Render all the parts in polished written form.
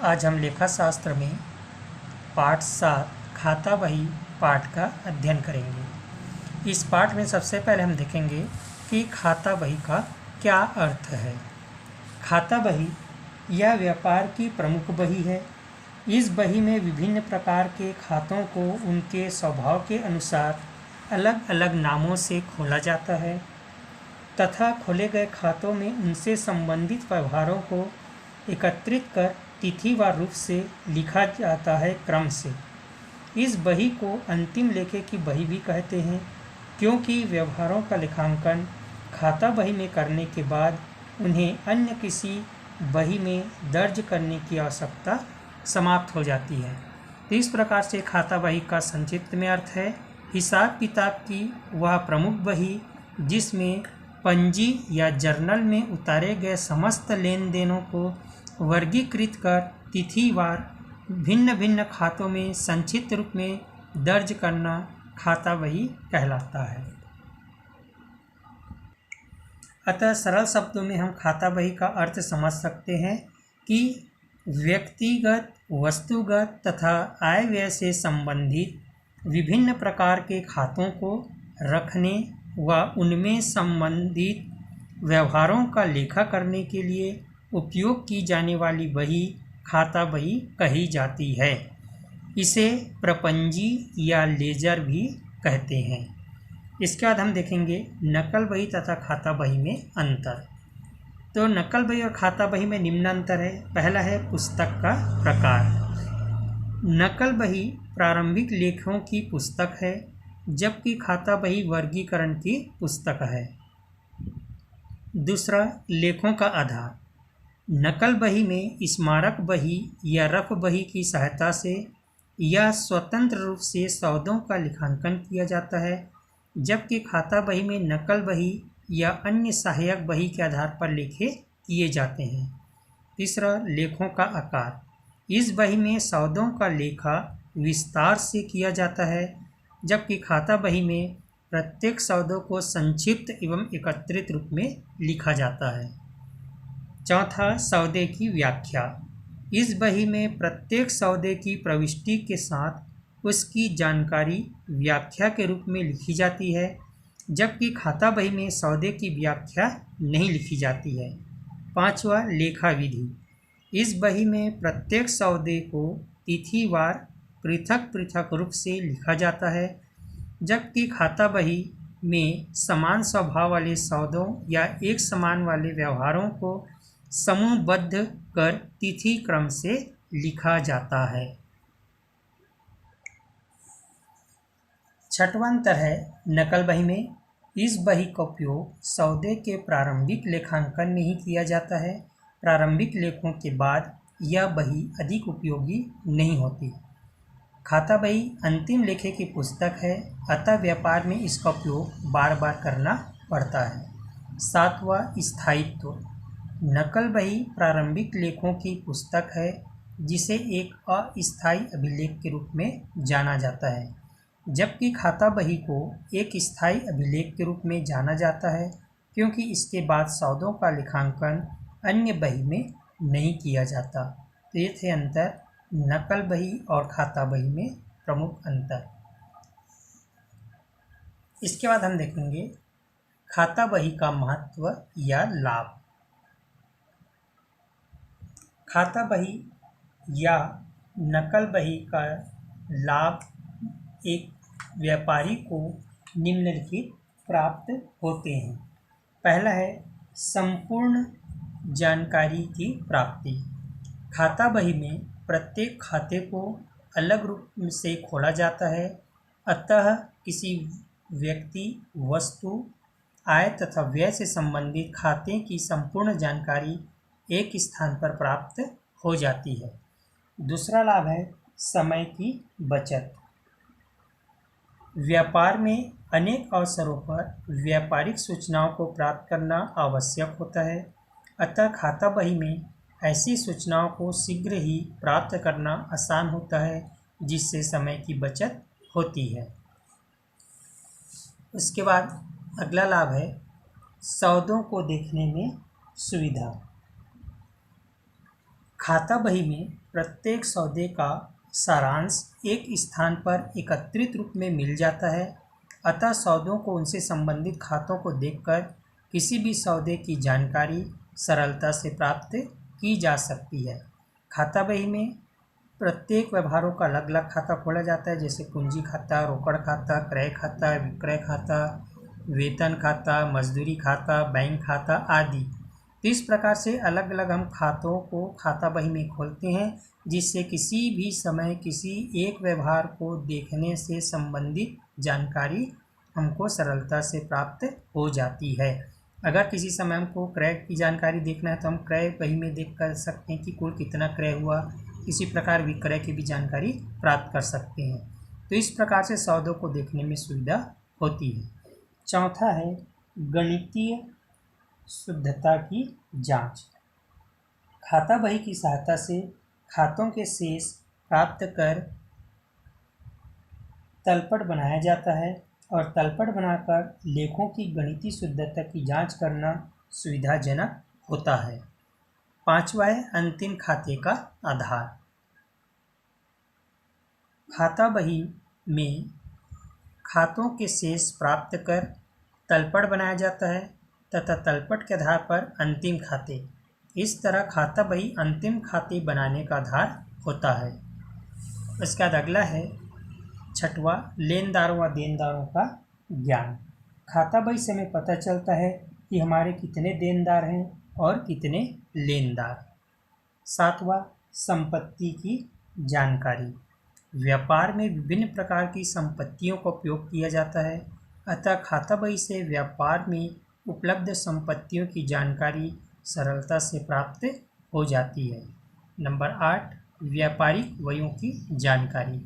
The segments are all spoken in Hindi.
आज हम लेखा शास्त्र में पाठ 7 खाता बही पाठ का अध्ययन करेंगे। इस पाठ में सबसे पहले हम देखेंगे कि खाता बही का क्या अर्थ है। खाता बही यह व्यापार की प्रमुख बही है। इस बही में विभिन्न प्रकार के खातों को उनके स्वभाव के अनुसार अलग अलग नामों से खोला जाता है तथा खोले गए खातों में उनसे संबंधित व्यवहारों को एकत्रित कर तिथिवार रूप से लिखा जाता है क्रम से। इस बही को अंतिम लेखे की बही भी कहते हैं, क्योंकि व्यवहारों का लेखांकन खाता बही में करने के बाद उन्हें अन्य किसी बही में दर्ज करने की आवश्यकता समाप्त हो जाती है। तो इस प्रकार से खाता बही का संक्षिप्त में अर्थ है हिसाब किताब की वह प्रमुख बही जिसमें पंजी या जर्नल में उतारे गए समस्त लेन देनों को वर्गीकृत कर तिथिवार भिन्न भिन्न खातों में संक्षिप्त रूप में दर्ज करना खाता बही कहलाता है। अतः सरल शब्दों में हम खाता बही का अर्थ समझ सकते हैं कि व्यक्तिगत, वस्तुगत तथा आय व्यय से संबंधित विभिन्न प्रकार के खातों को रखने व उनमें संबंधित व्यवहारों का लेखा करने के लिए उपयोग की जाने वाली बही खाता बही कही जाती है। इसे प्रपंजी या लेजर भी कहते हैं। इसके बाद हम देखेंगे नकल बही तथा खाता बही में अंतर। तो नकल बही और खाता बही में निम्न अंतर है। पहला है पुस्तक का प्रकार। नकल बही प्रारंभिक लेखों की पुस्तक है, जबकि खाता बही वर्गीकरण की पुस्तक है। दूसरा, लेखों का आधार। नकल बही में स्मारक बही या रफ बही की सहायता से या स्वतंत्र रूप से सौदों का लेखांकन किया जाता है, जबकि खाता बही में नकल बही या अन्य सहायक बही के आधार पर लेखे किए जाते हैं। तीसरा, लेखों का आकार। इस बही में सौदों का लेखा विस्तार से किया जाता है, जबकि खाता बही में प्रत्येक सौदों को संक्षिप्त एवं एकत्रित रूप में लिखा जाता है। चौथा, सौदे की व्याख्या। इस बही में प्रत्येक सौदे की प्रविष्टि के साथ उसकी जानकारी व्याख्या के रूप में लिखी जाती है, जबकि खाता बही में सौदे की व्याख्या नहीं लिखी जाती है। पांचवा, लेखा विधि। इस बही में प्रत्येक सौदे को तिथिवार पृथक पृथक रूप से लिखा जाता है, जबकि खाता बही में समान स्वभाव वाले सौदों या एक समान वाले व्यवहारों को समूहबद्ध कर तिथि क्रम से लिखा जाता है। छठवां अंतर है नकल बही में। इस बही का उपयोग सौदे के प्रारंभिक लेखांकन में ही किया जाता है। प्रारंभिक लेखों के बाद यह बही अधिक उपयोगी नहीं होती। खाता बही अंतिम लेखे की पुस्तक है, अतः व्यापार में इसका उपयोग बार बार करना पड़ता है। सातवां, स्थायित्व। नकल बही प्रारंभिक लेखों की पुस्तक है, जिसे एक अस्थायी अभिलेख के रूप में जाना जाता है, जबकि खाता बही को एक स्थायी अभिलेख के रूप में जाना जाता है, क्योंकि इसके बाद सौदों का लेखांकन अन्य बही में नहीं किया जाता। तो ये थे अंतर नकल बही और खाता बही में प्रमुख अंतर। इसके बाद हम देखेंगे खाता बही का महत्व या लाभ। खाता बही या नकल बही का लाभ एक व्यापारी को निम्नलिखित प्राप्त होते हैं। पहला है संपूर्ण जानकारी की प्राप्ति। खाता बही में प्रत्येक खाते को अलग रूप से खोला जाता है, अतः किसी व्यक्ति, वस्तु, आय तथा व्यय से संबंधित खाते की संपूर्ण जानकारी एक स्थान पर प्राप्त हो जाती है। दूसरा लाभ है समय की बचत। व्यापार में अनेक अवसरों पर व्यापारिक सूचनाओं को प्राप्त करना आवश्यक होता है, अतः खाता बही में ऐसी सूचनाओं को शीघ्र ही प्राप्त करना आसान होता है, जिससे समय की बचत होती है। उसके बाद अगला लाभ है सौदों को देखने में सुविधा। खाता बही में प्रत्येक सौदे का सारांश एक स्थान पर एकत्रित रूप में मिल जाता है, अतः सौदों को उनसे संबंधित खातों को देखकर किसी भी सौदे की जानकारी सरलता से प्राप्त की जा सकती है। खाता बही में प्रत्येक व्यवहारों का अलग अलग खाता खोला जाता है, जैसे पूंजी खाता, रोकड़ खाता, क्रय खाता, विक्रय खाता, वेतन खाता, मजदूरी खाता, बैंक खाता आदि। तो इस प्रकार से अलग अलग हम खातों को खाता बही में खोलते हैं, जिससे किसी भी समय किसी एक व्यवहार को देखने से संबंधित जानकारी हमको सरलता से प्राप्त हो जाती है। अगर किसी समय हमको क्रय की जानकारी देखना है तो हम क्रय बही में देख कर सकते हैं कि कुल कितना क्रय हुआ। इसी प्रकार विक्रय की भी जानकारी प्राप्त कर सकते हैं। तो इस प्रकार से सौदों को देखने में सुविधा होती है। चौथा है गणितीय शुद्धता की जांच। खाता बही की सहायता से खातों के शेष प्राप्त कर तलपट बनाया जाता है और तलपट बनाकर लेखों की गणितीय शुद्धता की जांच करना सुविधाजनक होता है। पांचवा है अंतिम खाते का आधार। खाता बही में खातों के शेष प्राप्त कर तलपट बनाया जाता है तथा तलपट के आधार पर अंतिम खाते। इस तरह खाता बही अंतिम खाते बनाने का आधार होता है। इसके बाद अगला है छठवा लेनदारों व देनदारों का ज्ञान। खाता बही से हमें पता चलता है कि हमारे कितने देनदार हैं और कितने लेनदार। सातवां संपत्ति की जानकारी। व्यापार में विभिन्न प्रकार की संपत्तियों का उपयोग किया जाता है, अतः खाता बही से व्यापार में उपलब्ध संपत्तियों की जानकारी सरलता से प्राप्त हो जाती है। नंबर 8 व्यापारिक व्ययों की जानकारी।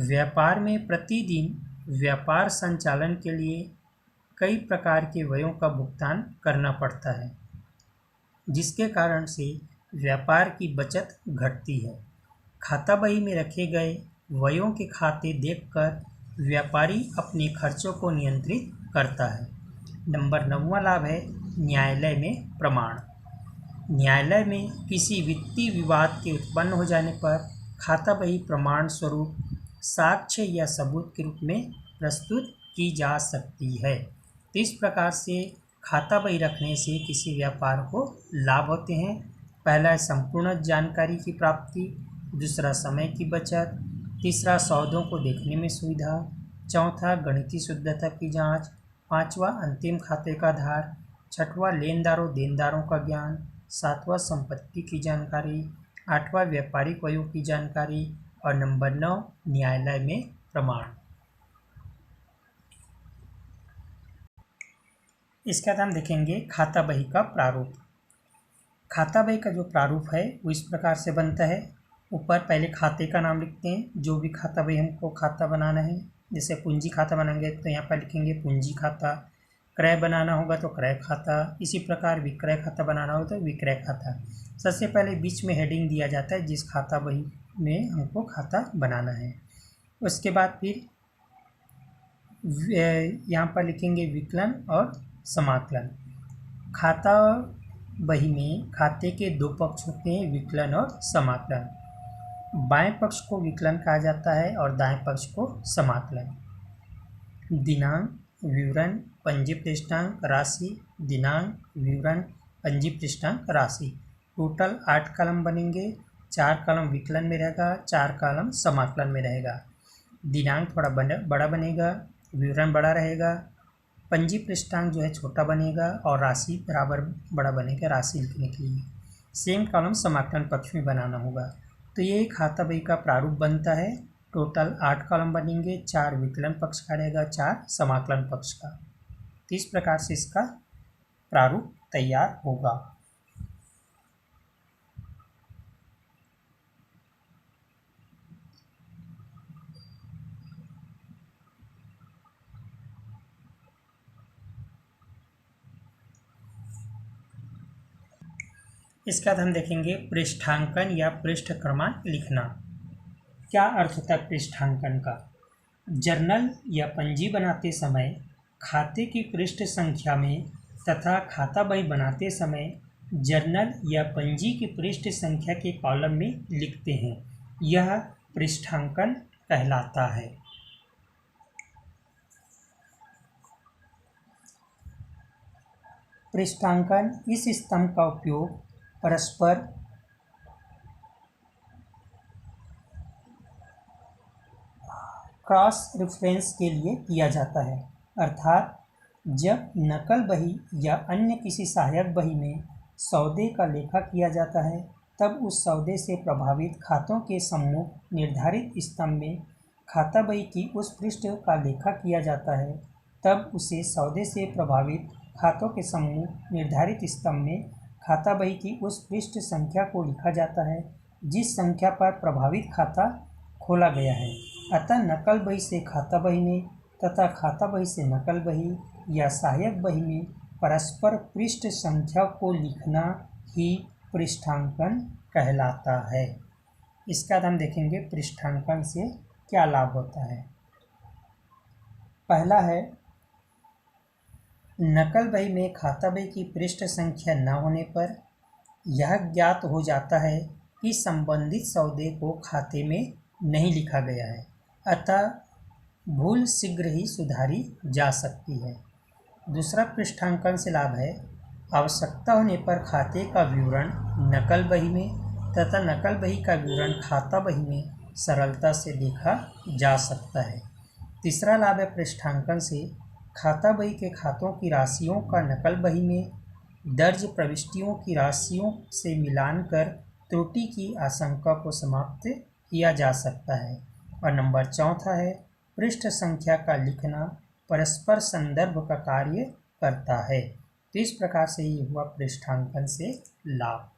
व्यापार में प्रतिदिन व्यापार संचालन के लिए कई प्रकार के व्ययों का भुगतान करना पड़ता है, जिसके कारण से व्यापार की बचत घटती है। खाता बही में रखे गए व्ययों के खाते देखकर व्यापारी अपने खर्चों को नियंत्रित करता है। नंबर 9वां लाभ है न्यायालय में प्रमाण। न्यायालय में किसी वित्तीय विवाद के उत्पन्न हो जाने पर खाता बही प्रमाण स्वरूप साक्ष्य या सबूत के रूप में प्रस्तुत की जा सकती है। तो इस प्रकार से खाता बही रखने से किसी व्यापार को लाभ होते हैं। पहला है संपूर्ण जानकारी की प्राप्ति, दूसरा समय की बचत, तीसरा सौदों को देखने में सुविधा, चौथा गणितीय शुद्धता की जांच, पांचवा अंतिम खाते का आधार, छठवां लेनदारों देनदारों का ज्ञान, सातवां संपत्ति की जानकारी, आठवां व्यापारिक व्ययों की जानकारी और नंबर 9 न्यायालय में प्रमाण। इसके बाद हम देखेंगे खाता बही का प्रारूप। खाता बही का जो प्रारूप है वो इस प्रकार से बनता है। ऊपर पहले खाते का नाम लिखते हैं, जो भी खाता बही हमको खाता बनाना है। जैसे पूंजी खाता बनाएंगे तो यहाँ पर लिखेंगे पूंजी खाता, क्रय बनाना होगा तो क्रय खाता, इसी प्रकार विक्रय खाता बनाना होगा तो विक्रय खाता। सबसे पहले बीच में हेडिंग दिया जाता है जिस खाता बही में हमको खाता बनाना है। उसके बाद फिर यहाँ पर लिखेंगे विकलन और समाकलन। खाता बही में खाते के दो पक्ष होते हैं, विकलन और समाकलन। बाएं पक्ष को विकलन कहा जाता है और दाएं पक्ष को समाकलन। दिनांक, विवरण, पंजी पृष्ठांक, राशि, दिनांक, विवरण, पंजी पृष्ठांक, राशि। टोटल 8 कॉलम बनेंगे। 4 कॉलम विकलन में रहेगा, 4 कॉलम समाकलन में रहेगा। दिनांक थोड़ा बड़ा बनेगा, विवरण बड़ा रहेगा, पंजी पृष्ठांक जो है छोटा बनेगा और राशि बराबर बड़ा बनेगा राशि लिखने के लिए। सेम कॉलम समाकलन पक्ष में बनाना होगा। तो ये खाता बही का प्रारूप बनता है। टोटल 8 कॉलम बनेंगे, 4 विकलन पक्ष का रहेगा, 4 समाकलन पक्ष का। तो इस प्रकार से इसका प्रारूप तैयार होगा। इसके बाद हम देखेंगे पृष्ठांकन या पृष्ठ क्रमांक लिखना। क्या अर्थ होता है पृष्ठांकन का? जर्नल या पंजी बनाते समय खाते की पृष्ठ संख्या में तथा खाता बही बनाते समय जर्नल या पंजी की पृष्ठ संख्या के कॉलम में लिखते हैं। यह पृष्ठांकन कहलाता है। पृष्ठांकन इस स्तंभ का उपयोग परस्पर क्रॉस रेफरेंस के लिए किया जाता है, अर्थात जब नकल बही या अन्य किसी सहायक बही में सौदे का लेखा किया जाता है, तब उस सौदे से प्रभावित खातों के समूह निर्धारित स्तंभ में खाता बही की उस पृष्ठ का लेखा किया जाता है, तब उसे सौदे से प्रभावित खातों के समूह निर्धारित स्तंभ में खाता बही की उस पृष्ठ संख्या को लिखा जाता है जिस संख्या पर प्रभावित खाता खोला गया है। अतः नकल बही से खाता बही में तथा खाता बही से नकल बही या सहायक बही में परस्पर पृष्ठ संख्या को लिखना ही पृष्ठांकन कहलाता है। इसका बाद हम देखेंगे पृष्ठांकन से क्या लाभ होता है। पहला है, नकल बही में खाता बही की पृष्ठ संख्या न होने पर यह ज्ञात हो जाता है कि संबंधित सौदे को खाते में नहीं लिखा गया है, अतः भूल शीघ्र ही सुधारी जा सकती है। दूसरा पृष्ठांकन से लाभ है, आवश्यकता होने पर खाते का विवरण नकल बही में तथा नकल बही का विवरण खाता बही में सरलता से लिखा जा सकता है। तीसरा लाभ है पृष्ठांकन से, खाता बही के खातों की राशियों का नकल बही में दर्ज प्रविष्टियों की राशियों से मिलान कर त्रुटि की आशंका को समाप्त किया जा सकता है। और नंबर चौथा है, पृष्ठ संख्या का लिखना परस्पर संदर्भ का कार्य करता है। तो इस प्रकार से ये हुआ पृष्ठांकन से लाभ।